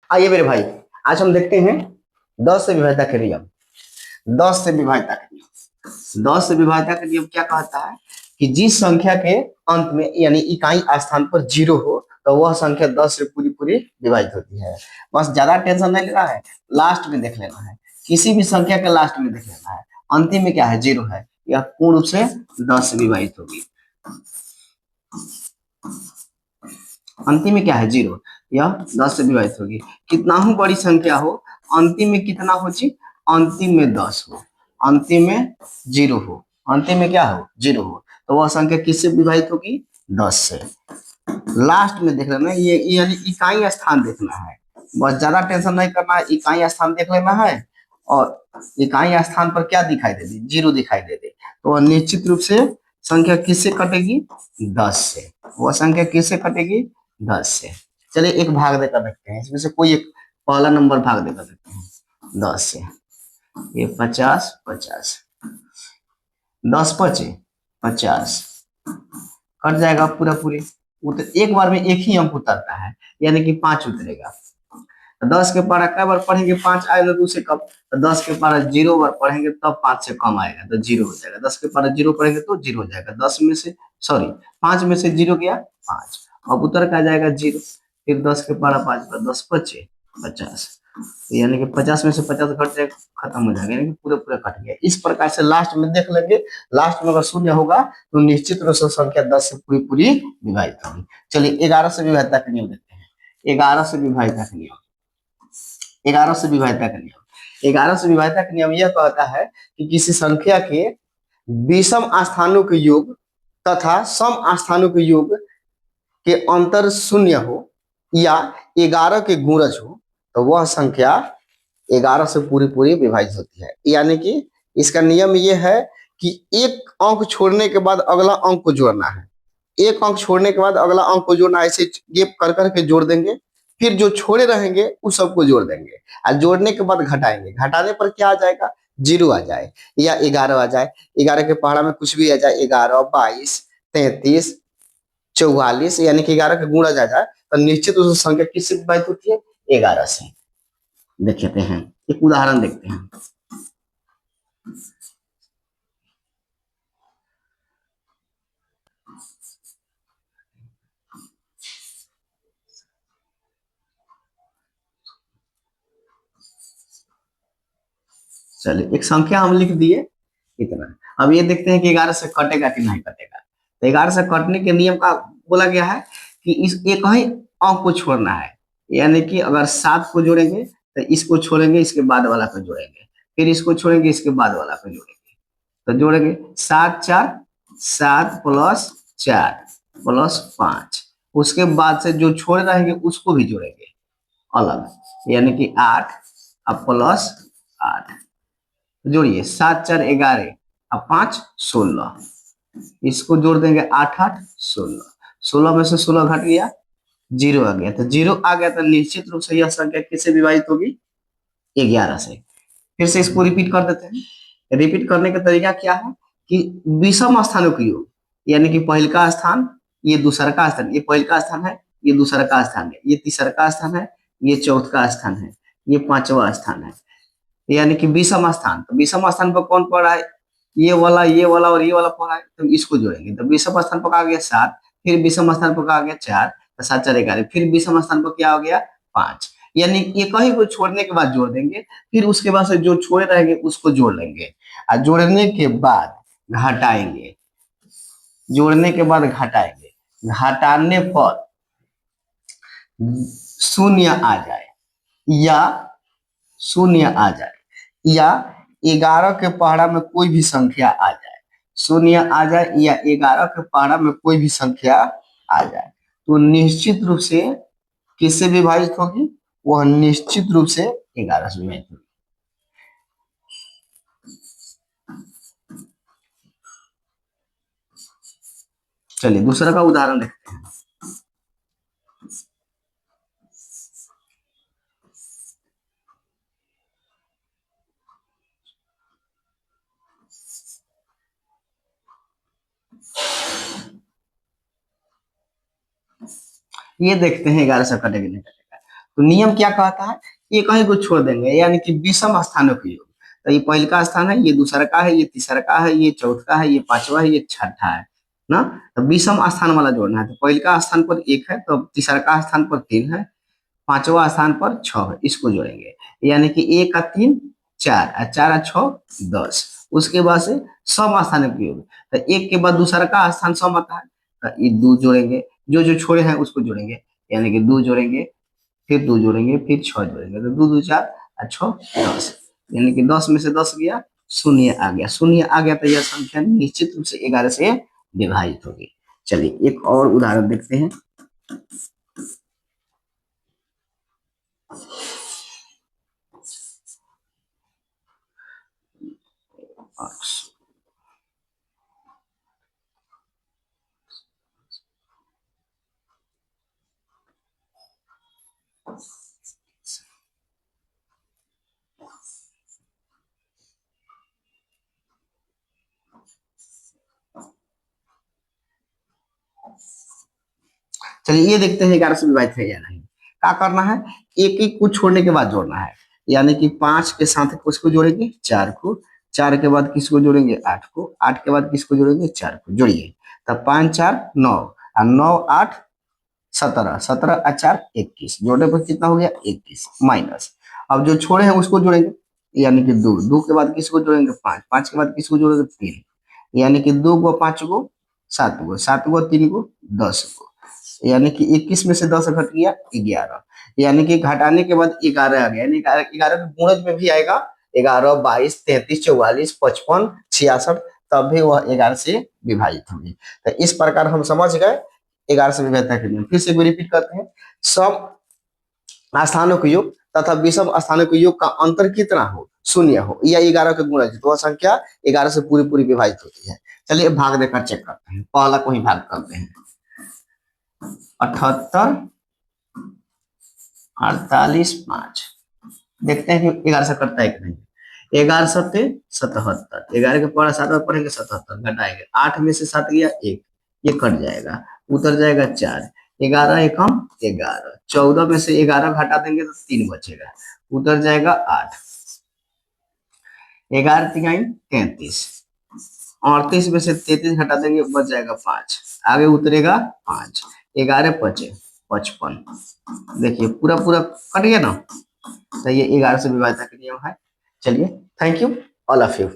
आइए मेरे भाई, आज हम देखते हैं 10 से विभाज्यता के नियम। 10 से विभाज्यता के नियम, 10 से विभाज्यता का नियम क्या कहता है कि जिस संख्या के अंत में यानी इकाई स्थान पर जीरो हो तो वह संख्या 10 से पूरी पूरी विभाजित होती है। बस ज्यादा टेंशन नहीं लेना है, लास्ट में देख लेना है, किसी भी संख्या के लास्ट में देख लेना है, अंतिम में क्या है, जीरो है, यह पूर्ण रूप से 10 से विभाजित होगी। अंतिम में क्या है, जीरो, यह 10 से विभाजित होगी। कितना ही बड़ी संख्या हो, अंतिम में कितना हो जी, अंतिम में 10 हो, अंतिम में जीरो हो, अंतिम में क्या हो, जीरो हो, तो वह संख्या किससे विभाजित होगी, 10 से। लास्ट में देख लेना, ये यानी इकाई स्थान देखना है, बस ज्यादा टेंशन नहीं करना है, इकाई स्थान देख लेना है। और इकाई स्थान पर क्या दिखाई दे दे, जीरो दिखाई दे दे, तो वह निश्चित रूप से संख्या किससे कटेगी, 10 से। वह संख्या किससे कटेगी, 10 से। चलिए एक भाग देकर देखते हैं, इसमें से कोई एक पहला नंबर भाग देकर देखते हैं 10 से। ये 50 50, 10 पचे 50, कट जाएगा पूरा पूरी। एक बार में एक ही अंक उतरता है, यानी कि 5 उतरेगा। तो 10 के पारा कई बार पढ़ेंगे, 5 आएगा तो उसे कब, तो 10 के पारा 0 बार पढ़ेंगे तब 5 से कम आएगा तो जीरो हो जाएगा। 10 के पारा 0 पढ़ेंगे तो जीरो हो जाएगा। 10 में से सॉरी 5 में से 0 गया 5, अब उतर का जाएगा 0। फिर 10 के पारा 5 पर 10 पचे 50, यानी कि 50 में से 50 घट जाएगा, खत्म हो जाएगा, यानी कि पूरे पूरे कट गया। इस प्रकार से लास्ट में देख लेंगे, लास्ट में अगर शून्य होगा तो निश्चित रूप से संख्या 10 से पूरी पूरी विभाजित होगी। चलिए 11 से विभाज्यता का नियम देखते हैं। 11 से विभाज्यता का नियम, 11 से विभाज्यता का नियम, 11 से विभाज्यता का नियम यह कहता है कि किसी संख्या के विषम स्थानों के योग तथा सम स्थानों के योग के अंतर शून्य हो या 11 के गुणज हो तो वह संख्या 11 से पूरी पूरी विभाजित होती है। यानी कि इसका नियम यह है कि एक अंक छोड़ने के बाद अगला अंक को जोड़ना है, एक अंक छोड़ने के बाद अगला अंक को जोड़ना है, ऐसे गेप कर करके जोड़ देंगे, फिर जो छोड़े रहेंगे उस सबको जोड़ देंगे, और जोड़ने के बाद घटाएंगे, घटाने पर क्या आ जाएगा, जीरो आ जाए या 11 आ जाए, 11 के पहाड़ा में कुछ भी आ जाए, 11 22 33 44, यानी कि 11 का गुणा जा जाए तो निश्चित उस संख्या किससे विभाजित होती है, 11 से। देखते हैं एक उदाहरण देखते हैं। चलिए एक संख्या हम लिख दिए इतना। अब ये देखते हैं कि 11 से कटेगा कि नहीं कटेगा। तो 11 से कटने के नियम का बोला गया है कि इस एक ही अंक को छोड़ना है, यानी कि अगर 7 को जोड़ेंगे तो इसको छोड़ेंगे, इसके बाद वाला को जोड़ेंगे, फिर इसको छोड़ेंगे, इसके बाद वाला को जोड़ेंगे। तो जोड़ेंगे 7 4 7 प्लस 4 प्लस 5, उसके बाद से जो छोड़ रहेंगे उसको भी जोड़ेंगे अलग, यानी कि 8 अब प्लस 8, जोड़िए 7 4 11 अब 5 16, इसको जोड़ देंगे 8 8 16, 16 में से 16 घट गया, जीरो आ गया, तो जीरो आ गया तो निश्चित रूप से यह संख्या किससे विभाजित होगी, 11 से। फिर से इसको रिपीट कर देते हैं। रिपीट करने का तरीका क्या है कि विषम स्थानों का योग, यानी कि पहल का स्थान, ये दूसरा का स्थान, ये पहल का स्थान है, ये दूसरा का स्थान है, ये तीसरा का स्थान है, ये चौथ का स्थान है, ये पांचवा स्थान है, यानी कि विषम स्थान। तो विषम स्थान पर कौन पड़ा है, ये वाला और ये वाला पड़ा है, तो इसको जोड़ेंगे। तो विषम स्थान पर आ गया 7, फिर विषम स्थान पर आ गया 4, तो 7 4 11, फिर विषम स्थान पर क्या हो गया 5, यानी एक ही को छोड़ने के बाद जोड़ देंगे, फिर उसके बाद से जो छोड़े रहेंगे उसको जोड़ लेंगे, और जोड़ने के बाद घटाएंगे, जोड़ने के बाद घटाएंगे, घटाने पर शून्य आ जाए या शून्य आ जाए या 11 के पहाड़ा में कोई भी संख्या आ जाए, शून्य आ जाए या 11 के पहाड़ा में कोई भी संख्या आ जाए, तो निश्चित रूप से किससे विभाजित होगी, वह निश्चित रूप से 11 से विभाजित होगी। चलिए दूसरा का उदाहरण देखते हैं। ये देखते हैं 11 से कटेगा नहीं कटेगा। तो नियम क्या कहता है, ये कहीं को छोड़ देंगे, यानी कि विषम स्थानों का योग। तो ये पहले का स्थान है, ये दूसरा का है, ये तीसरा का है, ये चौथा है, ये पांचवा है, ये छठा है ना। तो विषम स्थान वाला जोड़ना है। तो पहले का स्थान पर एक है, तो तीसरा का स्थान पर तीन है, पांचवा स्थान पर छह है, इसको जोड़ेंगे। यानी कि एक का तीन चार, और चार और छह 10। उसके बाद से सम स्थान का योग। तो एक के बाद दूसरा का स्थान सम आता है, तो ये दो जोड़ेंगे, जो जो छोड़े हैं उसको जोड़ेंगे। यानी कि दो जोड़ेंगे, फिर दो जोड़ेंगे, फिर छह जोड़ेंगे, तो दो दो चार और छह 10। यानी कि 10 में से 10 गया, शून्य आ गया। शून्य आ गया तो यह संख्या निश्चित रूप से 11 से विभाजित होगी। चलिए एक और उदाहरण देखते हैं। चलिए ये देखते हैं 11 से विभाजित है या नहीं। क्या करना है, एक एक को छोड़ने के बाद जोड़ना है। यानी कि 5 के साथ किसको जोड़ेंगे, 4 को। 4 के बाद किसको जोड़ेंगे, 8 को। 8 के बाद किसको जोड़ेंगे, 4 को। जोड़िए, तब 5 4 9, और 9 8 17, 17 और 4 21। जोड़ने पर कितना हो गया, 21 माइनस। अब जो छोड़े हैं उसको जोड़ेंगे। यानी कि 2, 2 के बाद किसको जोड़ेंगे, 5, 5 के बाद किसको जोड़ेंगे, 3। यानी कि 2 को 5 को 7 को, 7 को 3 को 10 को। यानी कि 21 में से 10 घट गया 11। यानी कि घटाने के बाद 11 आ गया, यानी 11 के गुणज में भी आएगा 11, 22, 33, 44, 55, 66, तब भी वह 11 से विभाजित होगी। तो इस प्रकार हम समझ गए 11 से विभाजित के नियम। फिर से रिपीट करते हैं। सम स्थानों के योग तथा विषम स्थानों के योग का अंतर कितना हो, शून्य हो, या 11 के गुणज, तो वह संख्या 11 से पूरी पूरी विभाजित होती है। चलिए भाग देकर चेक करते हैं। पहला को ही भाग करते हैं। 78 48 5। देखते हैं कि 11 से कटता है कि नहीं। 11 सत्ते 77, 11 के पढ़ा 7 और पढ़ेंगे 77, घटाएंगे। 8 में से 7 गया 1, ये कट जाएगा, उतर जाएगा 4। 11 एकम 11, 14 में से 11 घटा देंगे तो 3 बचेगा, उतर जाएगा 8। 11 3 33, 38 में से 33 घटा देंगे, बच जाएगा 5, आगे उतरेगा 5। 11 5 55। देखिए पूरा पूरा कट गया ना। तो ये 11 से विभाजित का नियम है। चलिए thank you all of you.